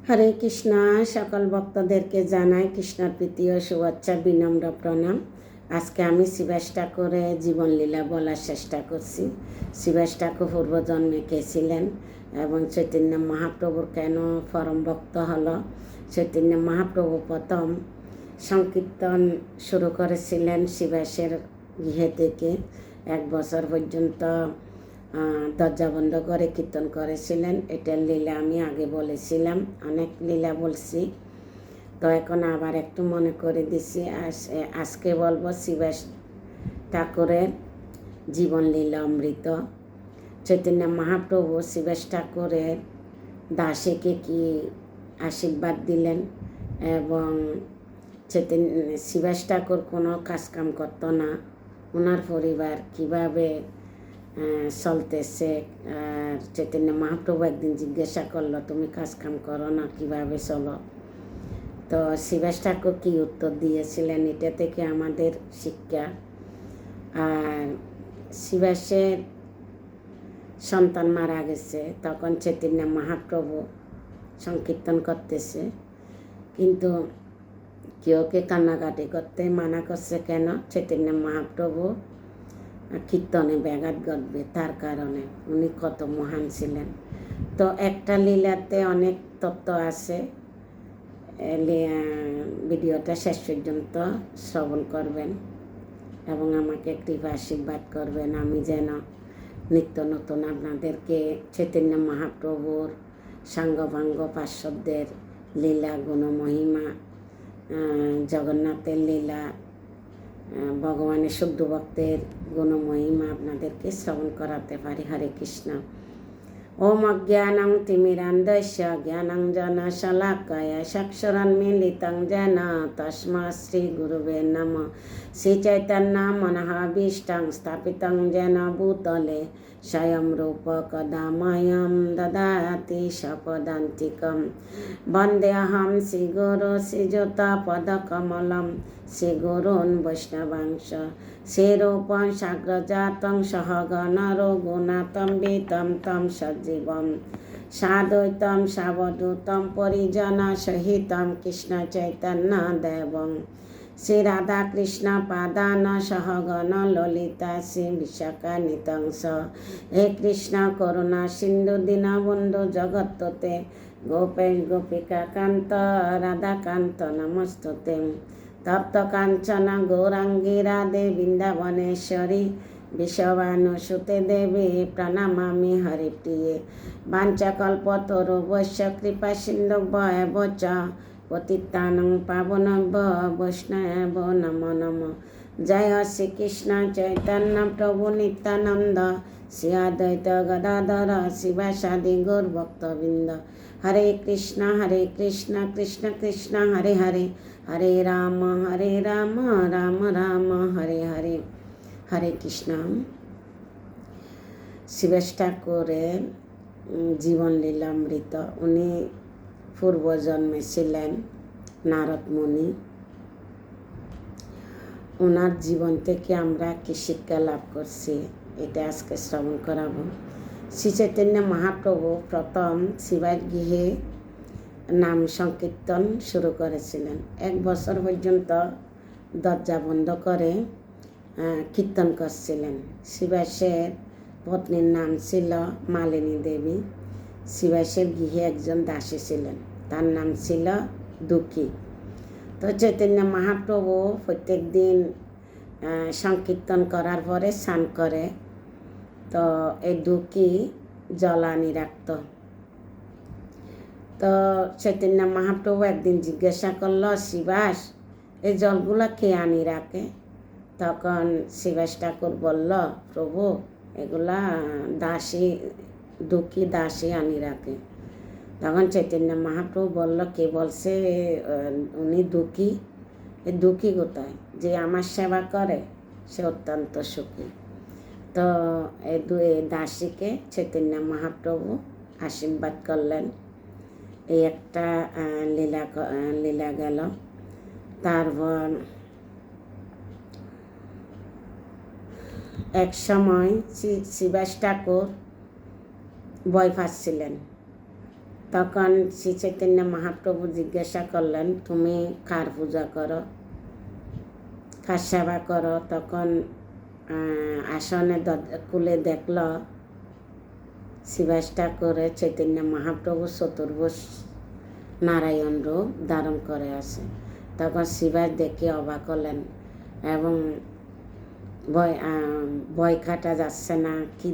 হরে কৃষ্ণ। সকল ভক্তদেরকে জানাই কৃষ্ণর প্রীতি ও শুভেচ্ছা, বিনম্র প্রণাম। আজকে আমি শিবাস ঠাকুরের জীবনলীলা বলার চেষ্টা করছি। শিবাস ঠাকুর পূর্বজন্মে কে ছিলেন এবং চৈতন্য মহাপ্রভুর কেন পরম ভক্ত হলো। চৈতন্য মহাপ্রভু প্রথম সংকীর্তন শুরু করেছিলেন শিবাসের গৃহে থেকে। 1 বছর পর্যন্ত দরজা বন্ধ করে কীর্তন করেছিলেন। এটার লীলা আমি আগে বলেছিলাম, অনেক লীলা বলছি, তো এখন আবার একটু মনে করে দিছি। আজকে বলবো শিবাস ঠাকুরের জীবন লীলা অমৃত। চৈতন্য মহাপ্রভু শিবাস ঠাকুরের দাসীকে কি আশীর্বাদ দিলেন এবং শিবাস ঠাকুর কোনো কাজকাম করতো না, ওনার পরিবার কিভাবে চলতেছে। আর চৈতন্য মহাপ্রভু একদিন জিজ্ঞাসা করলো, তুমি কাজকাম করো না, কিভাবে চলো? তো শিবাস ঠাকুর কি উত্তর দিয়েছিলেন, এটা থেকে আমাদের শিক্ষা। আর শিবাসের সন্তান মারা গেছে, তখন চৈতন্য মহাপ্রভু সংকীর্তন করতেছে, কিন্তু কেউকে কান্নাকাটি করতে মানা করছে কেন? চৈতন্য মহাপ্রভু কীর্তনে ব্যাঘাত ঘটবে, তার কারণে। উনি কত মহান ছিলেন। তো একটা লীলাতে অনেক তত্ত্ব আছে, ভিডিওটা শেষ পর্যন্ত শ্রবণ করবেন এবং আমাকে কৃপা আশীর্বাদ করবেন, আমি যেন নিত্য নতুন আপনাদেরকে চৈতন্য মহাপ্রভুর সাঙ্গভাঙ্গ পার্শ্বদের লীলা, গুণমহিমা, জগন্নাথের লীলা, ভগবানের শুদ্ধ ভক্তের গুণমহিমা আপনাদেরকে শ্রবণ করাতে পারি। হরে কৃষ্ণ। ওম অজ্ঞানং তিমিরান্ধস্য জ্ঞানাঞ্জনশলাকয়া চক্ষুরন্মীলিतं येन তস্মৈ শ্রী গুরুবে নমঃ। শ্রী চৈতন্য মনোভীষ্টং স্থাপিतं येन ভূতলে স্বয়ং রূপ কদা মह्यं দদাতি স্বপদান্তিকं। বন্দেহং শ্রীগুরু শ্রীযুতপদকমलं শ্রীগুরূन् বৈষ্ণবাংশ শ্রীরূপং সাগ্রজাतं সহগণ রঘুনাথं বিतं तं সজ্জীবಂ সাদ্বৈতং সাবধূतं পরিজন সহিतं কৃষ্ণ চৈতন্য দেবং শ্রী রাধা কৃষ্ণ পাদান সহগণ ললিতা শ্রী বিশাখানিত্যং স। হে কৃষ্ণ করুণা সিন্ধু দীনবন্ধু জগৎপতে গোপেশ গোপিকা কান্ত রাধাকান্ত নমস্তুতে। তপ্ত কাঞ্চন গৌরাঙ্গী রাধে বৃন্দাবনেশ্বরী বিশ্বভানুসুতে দেবী প্রণমামি হরিপ্রিয়ে। বাঞ্ছাকল্পতরুভ্যশ্চ কৃপা সিন্ধুভ্যেব চ পতিতানাং পাবনেভ্যো বৈষ্ণবেভ্যো নমো নমঃ। জয় শ্রীকৃষ্ণ চৈতন্য প্রভু নিত্যানন্দ শ্রী অদ্বৈত গদাধর শিবাসাদি গৌর ভক্তবৃন্দ। হরে কৃষ্ণ কৃষ্ণ কৃষ্ণ হরে হরে, হরে রাম রাম রাম হরে হরে। হরে কৃষ্ণ। শিবাস ঠাকুরের জীবন লীলামৃত। উনি পূর্বজন্মে ছিলেন নারদ মুনি। ওনার জীবন থেকে আমরা কি শিক্ষা লাভ করছি, এটা আজকে শ্রবণ করাবো। শ্রী চৈতন্য মহাপ্রভু প্রথম শিবার গৃহে নাম সংকীর্তন শুরু করেছিলেন। 1 বছর পর্যন্ত দরজা বন্ধ করে কীর্তন করছিলেন। শিবাসের পত্নীর নাম ছিল মালিনী দেবী। শিবাসের গৃহে একজন দাসী ছিলেন, তার নাম ছিল দুঃখী। তো চৈতন্য মহাপ্রভু প্রত্যেক দিন সংকীর্তন করার পরে স্নান করে, তো এই দুঃখী জল আনি রাখত। তো চৈতন্য মহাপ্রভু একদিন জিজ্ঞাসা করল, শিবাস, এই জলগুলো কে আনি রাখে? তখন শিবাস ঠাকুর বলল, প্রভু, এগুলা দাসী, দুঃখী দাসী আনি রাখে। তখন চৈতন্য মহাপ্রভু বলল, কে বলছে উনি দুঃখী? এই দুঃখী কোথায়? যে আমার সেবা করে সে অত্যন্ত সুখী। তো এই দাসীকে চৈতন্য মহাপ্রভু আশীর্বাদ করলেন। এই একটা লীলা গেল। তারপর এক সময় শিবাস ঠাকুর ভয় পাচ্ছিলেন তখন শ্রী চৈতন্য মহাপ্রভু জিজ্ঞাসা করলেন, তুমি কার পূজা করো, কার সেবা করো? তখন আসনে খুলে দেখল শিবাস ঠাকুরে চৈতন্য মহাপ্রভু চতুর্ভুজ নারায়ণ রূপ ধারণ করে আছে। তখন শিবাস দেখে অবাক হলেন এবং ভয় কাটা যাচ্ছে না, কি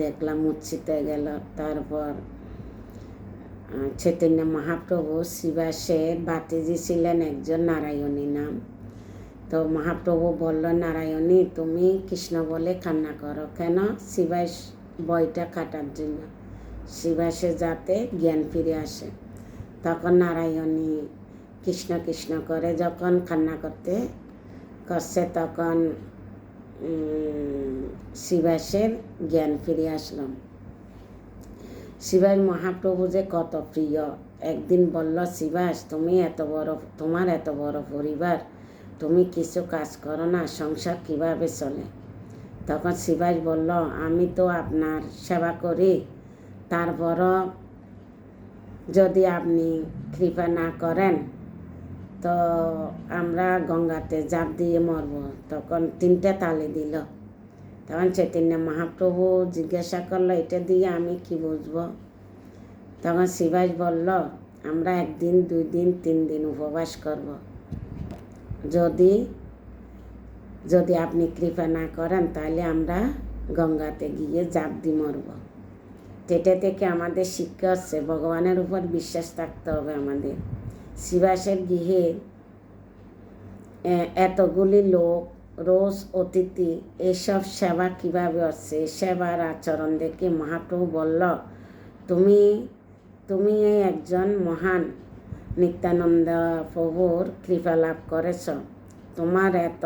দেখলাম মূর্ছিত হয়ে গেল। তারপর চৈতন্য মহাপ্রভু শিবাসের বাতিজি ছিলেন একজন নারায়ণী নাম। তো মহাপ্রভু বলল, নারায়ণী তুমি কৃষ্ণ বলে কান্না করো কেন? শিবাস ভয়টা কাটার জন্য, শিবাসে যাতে জ্ঞান ফিরে আসে। তখন নারায়ণী কৃষ্ণ কৃষ্ণ করে যখন কান্না করছে তখন শিবাসের জ্ঞান ফিরে আসলো। শিবাস মহাপ্রভু যে কত প্রিয়। একদিন বলল, শিবাস তোমার এত বড় পরিবার, তুমি কিছু কাজ করো না, সংসার কিভাবে চলে? তখন শিবাস বলল, আমি তো আপনার সেবা করি, তারপরও যদি আপনি কৃপা না করেন তো আমরা গঙ্গাতে ঝাঁপ দিয়ে মরব। তখন 3টে তালি দিল। তখন চৈতন্য মহাপ্রভু জিজ্ঞাসা করলো, এটা দিয়ে আমি কি বুঝবো? তখন শিবাস বলল, আমরা 1 দিন 2 দিন 3 দিন উপবাস করব। যদি আপনি কৃপা না করেন তাহলে আমরা গঙ্গাতে গিয়ে ঝাঁপ দিয়ে মরব। এটা থেকে আমাদের শিক্ষা হচ্ছে ভগবানের উপর বিশ্বাস থাকতে হবে আমাদের। শিবাসের গৃহে এতগুলি লোক, রোজ অতিথি, এসব সেবা কিভাবে হচ্ছে? সেবার আচরণ দেখে মহাপ্রভু বলল, তুমি একজন মহান নিত্যানন্দ প্রভুর কৃপা লাভ করেছ, তোমার এত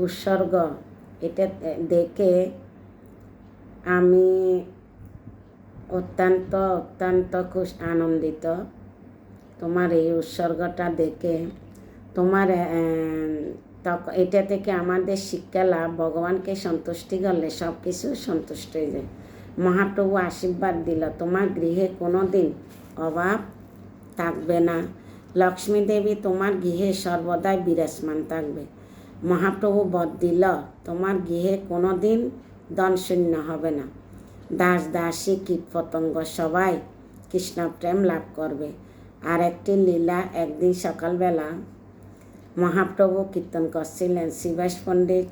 উৎসর্গ, এটা দেখে আমি অত্যন্ত খুব আনন্দিত। তোমার এই উৎসর্গটা দেখে এটা থেকে আমাদের শিক্ষা লাভ, ভগবানকে সন্তুষ্টি করলে সব কিছু সন্তুষ্ট হয়ে যায়। মহাপ্রভু আশীর্বাদ দিল, তোমার গৃহে কোনো দিন অভাব থাকবে না, লক্ষ্মী দেবী তোমার গৃহে সর্বদাই বিরাজমান থাকবে। মহাপ্রভু বর দিল, তোমার গৃহে কোনো দিন ধনশূন্য হবে না, দাস দাসী কীট পতঙ্গ সবাই কৃষ্ণ প্রেম লাভ করবে। আর একটি লীলা, একদিন সকালবেলা মহাপ্রভু কীর্তন করছিলেন, শিবাস পণ্ডিত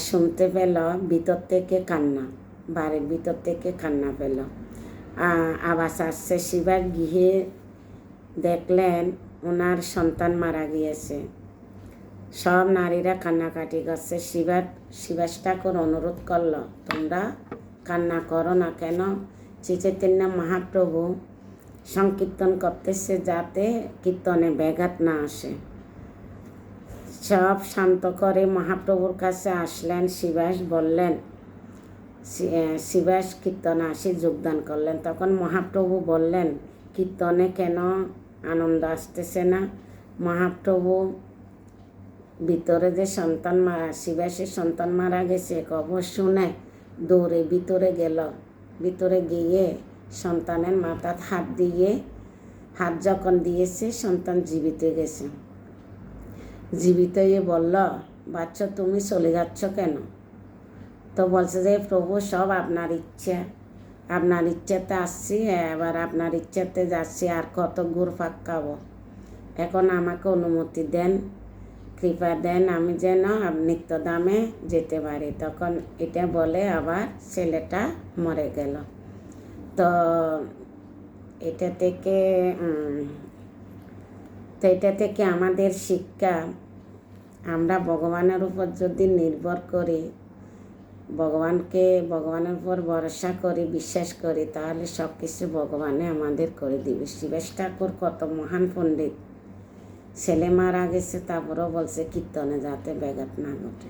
শুনতে পেল ভিতর থেকে কান্না, বাড়ির ভিতর থেকে কান্না পেল, আওয়াজ আসছে। শিবাস গৃহে দেখলেন ওনার সন্তান মারা গিয়েছে, সব নারীরা কান্নাকাটি করছে। শিবাস ঠাকুর অনুরোধ করল, তোমরা কান্না করো না কেন? শ্রী চৈতন্য মহাপ্রভু সংকীর্তন করতেছে যাতে কীর্তনে ব্যাঘাত না আসে। সব শান্ত করে মহাপ্রভুর কাছে আসলেন। শিবাস বললেন, শিবাস কীর্তনে আসি যোগদান করলেন। তখন মহাপ্রভু বললেন, কীর্তনে কেন আনন্দ আসতেছে না? মহাপ্রভু ভিতরে যে শিবাসের সন্তান মারা গেছে খবর শুনে দৌড়ে ভিতরে গেল। ভিতরে গিয়ে সন্তানের মাথায় হাত যখন দিয়েছে সন্তান জীবিত গেছে। জীবিত হয়ে বলল, বাচ্চা তুমি চলে যাচ্ছ কেন? তো বলছে যে প্রভু সব আপনার ইচ্ছা, আপনার ইচ্ছাতে আসছি, এবার আপনার ইচ্ছাতে যাচ্ছি, আর কত ঘুরপাক খাবো, এখন আমাকে অনুমতি দেন, কৃপা দেন, আমি যেন নিত্যধামে যেতে পারি। তখন এটা বলে আবার ছেলেটা মরে গেল। তো এটা থেকে আমাদের শিক্ষা, আমরা ভগবানের উপর যদি নির্ভর করি, ভগবানের উপর ভরসা করি, বিশ্বাস করি, তাহলে সব কিছু ভগবানে আমাদের করে দিবে। শিবাস ঠাকুর কত মহান পণ্ডিত, ছেলে মারা গেছে তারপরেও বলছে কীর্তনে যাতে ব্যাঘাত না ঘটে।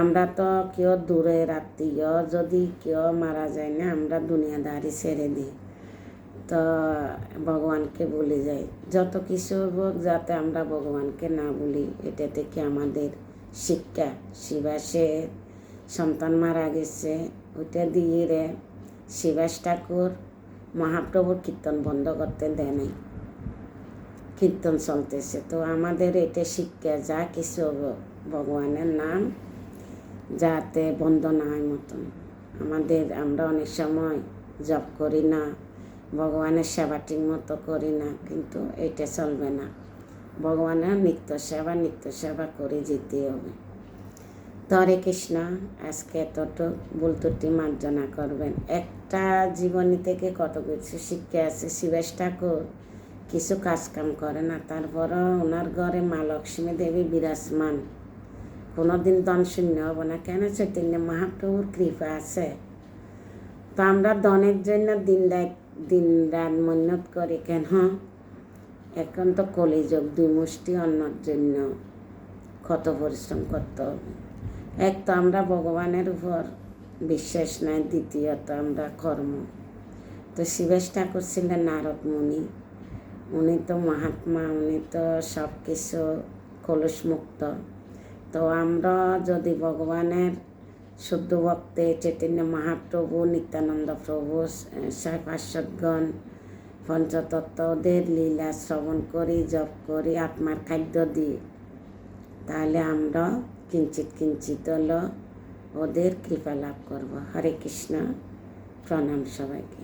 আমরা তো কেউ দূরের আত্মীয়, যদি কেউ মারা যায় না আমরা দুনিয়াদারি ছেড়ে দিই, তো ভগবানকে ভুলে যাই। যত কিছু হোক যাতে আমরা ভগবানকে না ভুলি, এটা থেকে আমাদের শিক্ষা। শিবাসের সন্তান মারা গেছে, ওইটা দিয়ে শিবাস ঠাকুর মহাপ্রভুর কীর্তন বন্ধ করতে দেয় নাই, কীর্তন চলতেছে। তো আমাদের এটা শিক্ষা, যা কিছু ভগবানের নাম যাতে বন্ধ না হয় মতন। আমরা অনেক সময় জপ করি না, ভগবানের সেবা ঠিক মতো করি না, কিন্তু এটা চলবে না। ভগবানের নিত্য সেবা করে যেতে হবে। তো হরে কৃষ্ণ, আজকে এতটুক, ভুল ত্রুটি মার্জনা করবেন। একটা জীবনী থেকে কত কিছু শিক্ষা আছে। শিবেশ ঠাকুর কিছু কাজকাম করে না, তারপরও ওনার ঘরে মা লক্ষ্মী দেবী বিরাজমান। কোনোদিন ধন শূন্য হবো না, কেন? চৈতন্য মহাপ্রভুর কৃপা আছে। তো আমরা ধনের জন্য দিন রাত মেহনত করি কেন? এখন তো কলিযুগ, 2 মুষ্টি অন্নর জন্য কত পরিশ্রম করতে হবে। এক তো আমরা ভগবানের উপর বিশ্বাস নাই, দ্বিতীয়ত আমরা কর্ম। তো শিবেশ ঠাকুর ছিলেন নারদ মুনি, উনি তো মহাত্মা, উনি তো সব কিছু কলুষ মুক্ত। তো আমরা যদি ভগবানের শুদ্ধ ভক্তে চৈতন্য মহাপ্রভু, নিত্যানন্দ প্রভু, পার্শ্বদগণ, পঞ্চতত্ত্ব, ওদের লীলা শ্রবণ করি, জপ করি, আত্মার খাদ্য দিই, তাহলে আমরা কিঞ্চিত হলো ওদের কৃপা লাভ করব। হরে কৃষ্ণ, প্রণাম সবাইকে।